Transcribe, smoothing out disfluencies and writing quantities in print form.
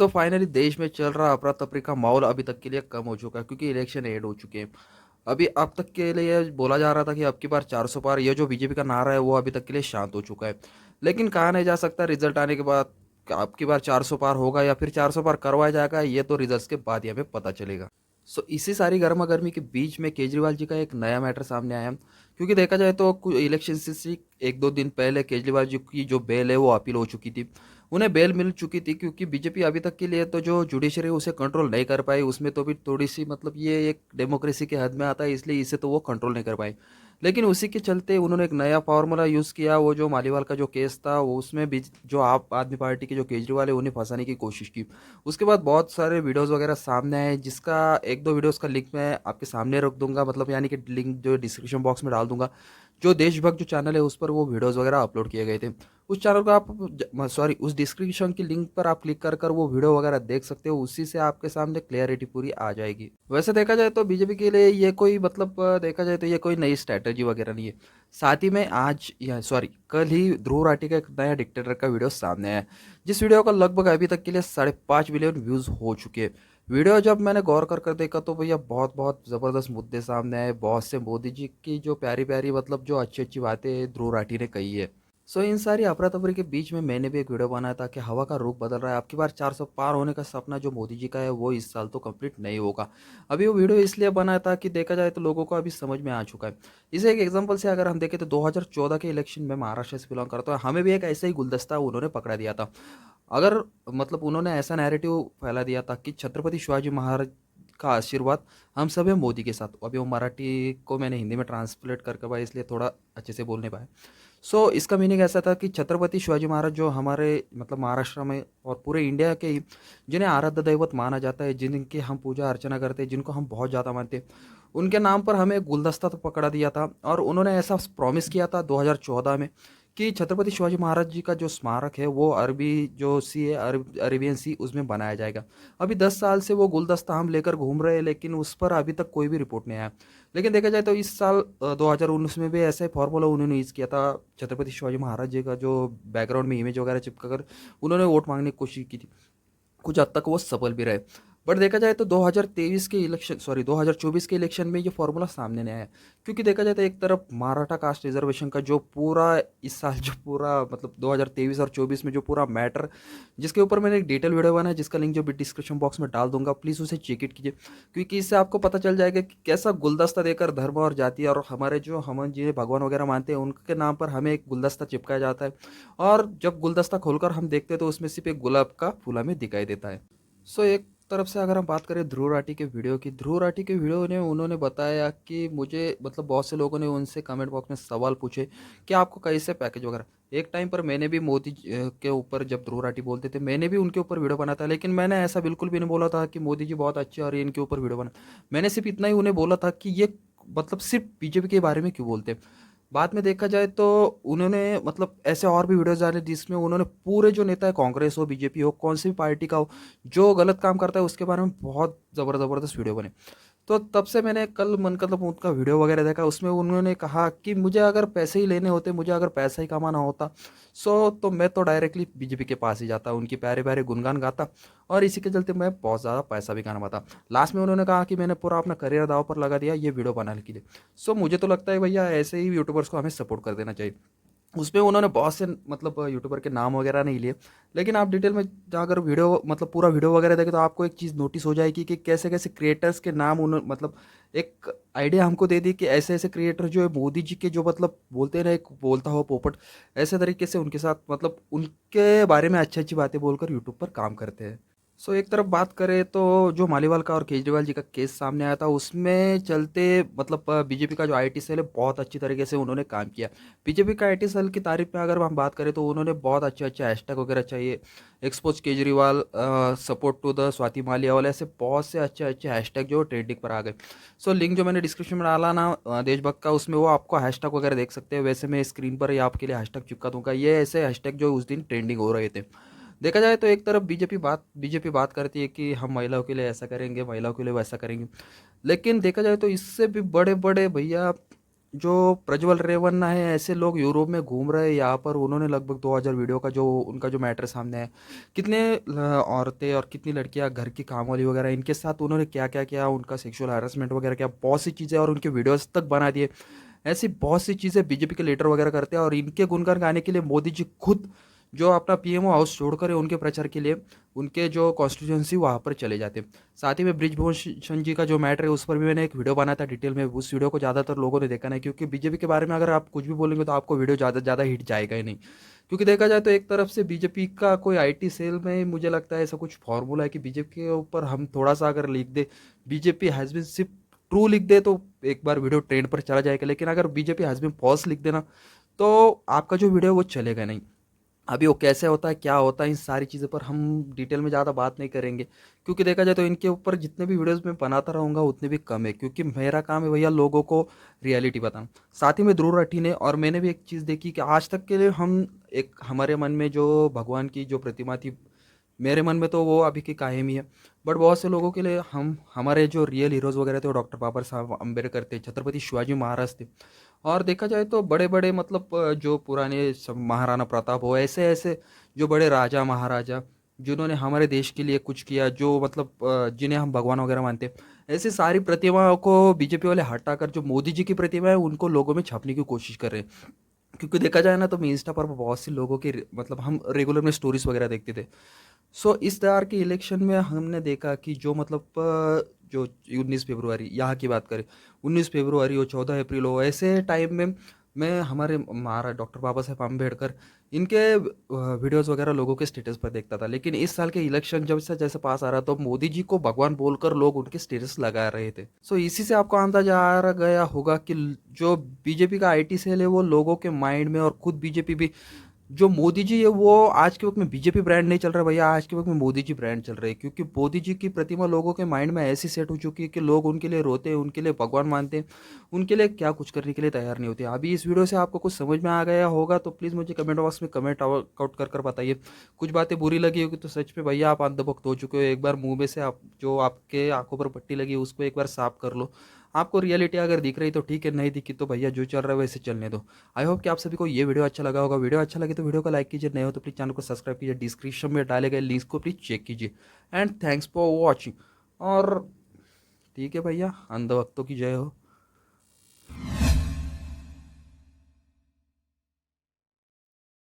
So finally देश में चल रहा अफरा-तफरी का माहौल अभी तक के लिए कम हो चुका है क्योंकि इलेक्शन एंड हो चुके हैं। अभी अब तक के लिए बोला जा रहा था कि अब की बार 400 पार ये जो बीजेपी का नारा है वो अभी तक के लिए शांत हो चुका है। लेकिन कहा नहीं जा सकता रिजल्ट आने के बाद अब की बार 400 पार होगा या फिर 400 पार करवाया जाएगा, ये तो रिजल्ट्स के बाद ही हमें पता चलेगा। सो इसी सारी गर्मा-गर्मी के बीच में केजरीवाल जी का एक नया मैटर सामने आया क्योंकि देखा जाए तो इलेक्शन से 1-2 दिन पहले केजरीवाल जी की जो बेल है वो अपील हो चुकी थी। उन्हें बेल मिल चुकी थी क्योंकि बीजेपी अभी तक के लिए तो जो जुडिशरी है उसे कंट्रोल नहीं कर पाई, उसमें तो भी थोड़ी-सी मतलब ये एक डेमोक्रेसी के हद में आता है, इसलिए इसे तो वो कंट्रोल नहीं कर पाई। लेकिन उसी के चलते उन्होंने एक नया फ़ॉर्मूला यूज़ किया, वो जो मालीवाल का जो केस था वो उसमें भी जो आप आदमी पार्टी के जो केजरीवाल है उन्हें फँसाने की कोशिश की। उसके बाद बहुत सारे वीडियोज़ वगैरह सामने आए, जिसका 1-2 वीडियोज़ का लिंक मैं आपके सामने रख दूँगा, मतलब यानी कि लिंक जो डिस्क्रिप्शन बॉक्स में डाल दूँगा। जो देशभक्त जो चैनल है उस पर वो वीडियोज़ वगैरह अपलोड किए गए थे। उस चैनल को आप सॉरी, उस डिस्क्रिप्शन की लिंक पर आप क्लिक कर वो वीडियो वगैरह देख सकते हो, उसी से आपके सामने क्लियरिटी पूरी आ जाएगी। वैसे देखा जाए तो बीजेपी के लिए ये कोई मतलब देखा जाए तो ये कोई नई स्ट्रैटेजी वगैरह नहीं है। साथ ही में आज या सॉरी कल ही ध्रुव राठी का एक नया डिक्टेटर का वीडियो सामने आया है, जिस वीडियो का लगभग अभी तक के लिए 5.5 मिलियन व्यूज़ हो चुके हैं। वीडियो जब मैंने गौर कर देखा तो भैया बहुत-बहुत ज़बरदस्त मुद्दे सामने आए। बहुत से मोदी जी की जो प्यारी-प्यारी मतलब जो अच्छी-अच्छी बातें ध्रुव राठी ने कही है। सो इन सारी अफरा-तफरी के बीच में मैंने भी एक वीडियो बनाया था कि हवा का रुख बदल रहा है। अब की बार 400 पार होने का सपना जो मोदी जी का है वो इस साल तो कंप्लीट नहीं होगा। अभी वो वीडियो इसलिए बनाया था कि देखा जाए तो लोगों को अभी समझ में आ चुका है। इसे एक एग्ज़ाम्पल से अगर हम देखें तो 2014 के इलेक्शन में महाराष्ट्र से बिलॉन्ग करता हूँ, हमें भी एक ऐसा ही गुलदस्ता उन्होंने पकड़ा दिया था। अगर मतलब उन्होंने ऐसा नैरेटिव फैला दिया था कि छत्रपति शिवाजी महाराज का आशीर्वाद हम सब हैं मोदी के साथ। अभी वो मराठी को मैंने हिंदी में ट्रांसलेट करके पाया इसलिए थोड़ा अच्छे से बोल नहीं पाया। सो इसका मीनिंग ऐसा था कि छत्रपति शिवाजी महाराज जो हमारे मतलब महाराष्ट्र में और पूरे इंडिया के ही जिन्हें आराध्य दैवत माना जाता है, जिनकी हम पूजा अर्चना करते हैं, जिनको हम बहुत ज़्यादा मानते हैं, उनके नाम पर हमें गुलदस्ता तो पकड़ा दिया था और उन्होंने ऐसा प्रॉमिस किया था 2014 में कि छत्रपति शिवाजी महाराज जी का जो स्मारक है वो अरबी जो सी है अरेबियन सी उसमें बनाया जाएगा। अभी 10 साल से वो गुलदस्ता हम लेकर घूम रहे हैं, लेकिन उस पर अभी तक कोई भी रिपोर्ट नहीं आया। लेकिन देखा जाए तो इस साल 2019 में भी ऐसा ही फॉर्मूला उन्होंने यूज़ किया था। छत्रपति शिवाजी महाराज जी का जो बैकग्राउंड में इमेज वगैरह चिपका कर उन्होंने वोट मांगने की कोशिश की थी। कुछ हद तक वो सफल भी रहे। बट देखा जाए तो 2023 के इलेक्शन सॉरी 2024 के इलेक्शन में ये फॉर्मूला सामने नहीं आया। क्योंकि देखा जाए तो एक तरफ मराठा कास्ट रिजर्वेशन का जो पूरा इस साल जो पूरा मतलब 2023 और 24 में जो पूरा मैटर, जिसके ऊपर मैंने एक डिटेल वीडियो बनाया जिसका लिंक जो भी डिस्क्रिप्शन बॉक्स में डाल दूंगा, प्लीज़ उसे चेक इट कीजिए। क्योंकि इससे आपको पता चल जाएगा कि कैसा गुलदस्ता देकर धर्म और जाति और हमारे जो हम जिन्हें भगवान वगैरह मानते हैं उनके नाम पर हमें एक गुलदस्ता चिपकाया जाता है। और जब गुलदस्ता खोलकर हम देखते हैं तो उसमें सिर्फ एक गुलाब का फूल हमें दिखाई देता है। सो एक तरफ से अगर हम बात करें ध्रुव राठी के वीडियो की, ध्रुव राठी के वीडियो ने उन्होंने बताया कि मुझे मतलब बहुत से लोगों ने उनसे कमेंट बॉक्स में सवाल पूछे कि आपको कैसे पैकेज वगैरह। एक टाइम पर मैंने भी मोदी के ऊपर जब ध्रुव राठी बोलते थे मैंने भी उनके ऊपर वीडियो बना था, लेकिन मैंने ऐसा बिल्कुल भी नहीं बोला था कि मोदी जी बहुत अच्छे और इनके ऊपर वीडियो बना। मैंने सिर्फ इतना ही उन्हें बोला था कि ये मतलब सिर्फ बीजेपी के बारे में क्यों बोलते हैं। बाद में देखा जाए तो उन्होंने मतलब ऐसे और भी वीडियोज़ डाले जिसमें उन्होंने पूरे जो नेता है, कांग्रेस हो, बीजेपी हो, कौन सी भी पार्टी का हो, जो गलत काम करता है उसके बारे में बहुत ज़बरदस्त वीडियो बने। तो तब से मैंने कल मन मतलब उनका वीडियो वगैरह देखा, उसमें उन्होंने कहा कि मुझे अगर पैसे ही लेने होते, मुझे अगर पैसा ही कमाना होता, तो मैं तो डायरेक्टली बीजेपी के पास ही जाता, उनके प्यारे-प्यारे गुणगान गाता और इसी के चलते मैं बहुत ज़्यादा पैसा भी कमाता। लास्ट में उन्होंने कहा कि मैंने पूरा अपना करियर दाँव पर लगा दिया ये वीडियो बनाने के लिए। सो मुझे तो लगता है भैया ऐसे ही यूट्यूबर्स को हमें सपोर्ट कर देना चाहिए। उसमें उन्होंने बहुत से मतलब यूट्यूबर के नाम वगैरह नहीं लिए, लेकिन आप डिटेल में जाकर वीडियो मतलब पूरा वीडियो वगैरह देखें तो आपको एक चीज़ नोटिस हो जाएगी कि कैसे-कैसे क्रिएटर्स के नाम उन्होंने मतलब एक आइडिया हमको दे दी कि ऐसे-ऐसे क्रिएटर जो है मोदी जी के जो मतलब बोलते हैं ना एक बोलता हुआ पोपट, ऐसे तरीके से उनके साथ मतलब उनके बारे में अच्छी-अच्छी बातें बोलकर यूट्यूब पर काम करते हैं। सो एक तरफ बात करें तो जो मालीवाल का और केजरीवाल जी का केस सामने आया था उसमें चलते मतलब बीजेपी का जो आईटी सेल है बहुत अच्छी तरीके से उन्होंने काम किया। बीजेपी का आईटी सेल की तारीफ में अगर हम बात करें तो उन्होंने बहुत अच्छे-अच्छे हैशटैग वगैरह चाहिए, expose Kejriwal, support to the Swati Maliwal, ऐसे बहुत से अच्छे-अच्छे हैशटैग जो ट्रेंडिंग पर आ गए। सो लिंक जो मैंने डिस्क्रिप्शन में डाला ना देशभक्त का, उसमें वो आपको हैशटैग वगैरह देख सकते हैं। वैसे मैं स्क्रीन पर ही आपके लिए हैशटैग चिपका दूँगा। ये ऐसे हैशटैग जो उस दिन ट्रेंडिंग हो रहे थे। देखा जाए तो एक तरफ बीजेपी बात करती है कि हम महिलाओं के लिए ऐसा करेंगे, महिलाओं के लिए वैसा करेंगे। लेकिन देखा जाए तो इससे भी बड़े-बड़े भैया जो प्रज्वल रेवन्ना है, ऐसे लोग यूरोप में घूम रहे हैं यहाँ पर। उन्होंने लगभग 2000 वीडियो का जो उनका जो मैटर सामने है, कितने औरतें और कितनी लड़कियां घर की काम वाली वगैरह इनके साथ उन्होंने क्या क्या किया, उनका सेक्सुअल हैरेसमेंट वगैरह क्या, बहुत सी चीज़ें, और उनके वीडियोस तक बना दिए। ऐसी बहुत सी चीज़ें बीजेपी के लीडर वगैरह करते हैं, और इनके गुणगान गाने के लिए मोदी जी खुद जो अपना पीएमओ हाउस छोड़कर उनके प्रचार के लिए उनके जो कॉन्स्टिट्यूंसी वहाँ पर चले जाते हैं। साथ ही में ब्रिजभूषण जी का जो मैटर है उस पर भी मैंने एक वीडियो बनाया था डिटेल में। उस वीडियो को ज़्यादातर लोगों ने देखा नहीं, क्योंकि बीजेपी के बारे में अगर आप कुछ भी बोलेंगे तो आपको वीडियो ज़्यादा ज़्यादा हिट जाएगा ही नहीं। क्योंकि देखा जाए तो एक तरफ से बीजेपी का कोई आईटी सेल में मुझे लगता है ऐसा कुछ फॉर्मूला है कि बीजेपी के ऊपर हम थोड़ा सा अगर लिख दे, बीजेपी हैज़ बीन सिर्फ ट्रू लिख दे, तो एक बार वीडियो ट्रेंड पर चला जाएगा। लेकिन अगर बीजेपी हैज़ बीन फॉल्स लिख देना तो आपका जो वीडियो है वो चलेगा नहीं। अभी वो कैसे होता है, क्या होता है, इन सारी चीज़ों पर हम डिटेल में ज़्यादा बात नहीं करेंगे, क्योंकि देखा जाए तो इनके ऊपर जितने भी वीडियोस मैं बनाता रहूँगा उतने भी कम है, क्योंकि मेरा काम है भैया लोगों को रियलिटी बताना। साथ ही में ध्रुव राठी ने, और मैंने भी एक चीज़ देखी कि आज तक के लिए हम एक हमारे मन में जो भगवान की जो प्रतिमा थी, मेरे मन में तो वो अभी की कायम ही है। बट बहुत से लोगों के लिए हम हमारे जो रियल हीरोज़ वगैरह थे वो डॉक्टर बाबा साहब अम्बेडकर थे, छत्रपति शिवाजी महाराज थे। और देखा जाए तो बड़े बड़े मतलब जो पुराने सब महाराणा प्रताप हो, ऐसे ऐसे जो बड़े राजा महाराजा जिन्होंने हमारे देश के लिए कुछ किया, जो मतलब जिन्हें हम भगवान वगैरह मानते हैं, ऐसी सारी प्रतिमाओं को बीजेपी वाले हटाकर जो मोदी जी की प्रतिमा है उनको लोगों में छापने की कोशिश कर रहे हैं। क्योंकि देखा जाए ना तो मैं इंस्टा पर बहुत सी लोगों की मतलब हम रेगुलर में स्टोरीज वगैरह देखते थे। सो इस बार के इलेक्शन में हमने देखा कि जो मतलब जो 19 फरवरी यहाँ की बात करें, 19 फरवरी हो, 14 अप्रैल हो, ऐसे टाइम में मैं हमारे महाराज डॉक्टर बाबा साहेब आम्बेडकर इनके वीडियोस वगैरह लोगों के स्टेटस पर देखता था। लेकिन इस साल के इलेक्शन जब से जैसे पास आ रहा तो मोदी जी को भगवान बोलकर लोग उनके स्टेटस लगा रहे थे। सो इसी से आपको अंदाजा आ रहा गया होगा कि जो बीजेपी का आईटी सेल है वो लोगों के माइंड में, और खुद बीजेपी भी, जो मोदी जी है वो आज के वक्त में बीजेपी ब्रांड नहीं चल रहा है भैया, आज के वक्त में मोदी जी ब्रांड चल रहे हैं। क्योंकि मोदी जी की प्रतिमा लोगों के माइंड में ऐसी सेट हो चुकी है कि लोग उनके लिए रोते हैं, उनके लिए भगवान मानते हैं, उनके लिए क्या कुछ करने के लिए तैयार नहीं होते। अभी इस वीडियो से आपको कुछ समझ में आ गया होगा तो प्लीज़ मुझे कमेंट बॉक्स में कमेंट आउट कर बताइए। कुछ बातें बुरी लगी होगी तो सच में भैया आप अंधभक्त हो चुके हो। एक बार मुंह में से आप जो आपके आंखों पर पट्टी लगी है उसको एक बार साफ कर लो। आपको रियलिटी अगर दिख रही तो ठीक है, नहीं दिखी तो भैया जो चल रहा है वैसे चलने दो। आई होप कि आप सभी को ये वीडियो अच्छा लगा होगा। वीडियो अच्छा लगे तो वीडियो को लाइक कीजिए, नए हो तो प्लीज़ चैनल को सब्सक्राइब कीजिए, डिस्क्रिप्शन में डाले गए लिंक्स को प्लीज़ चेक कीजिए। And thanks for watching. और ठीक है भैया, अंधभक्तों की जय हो।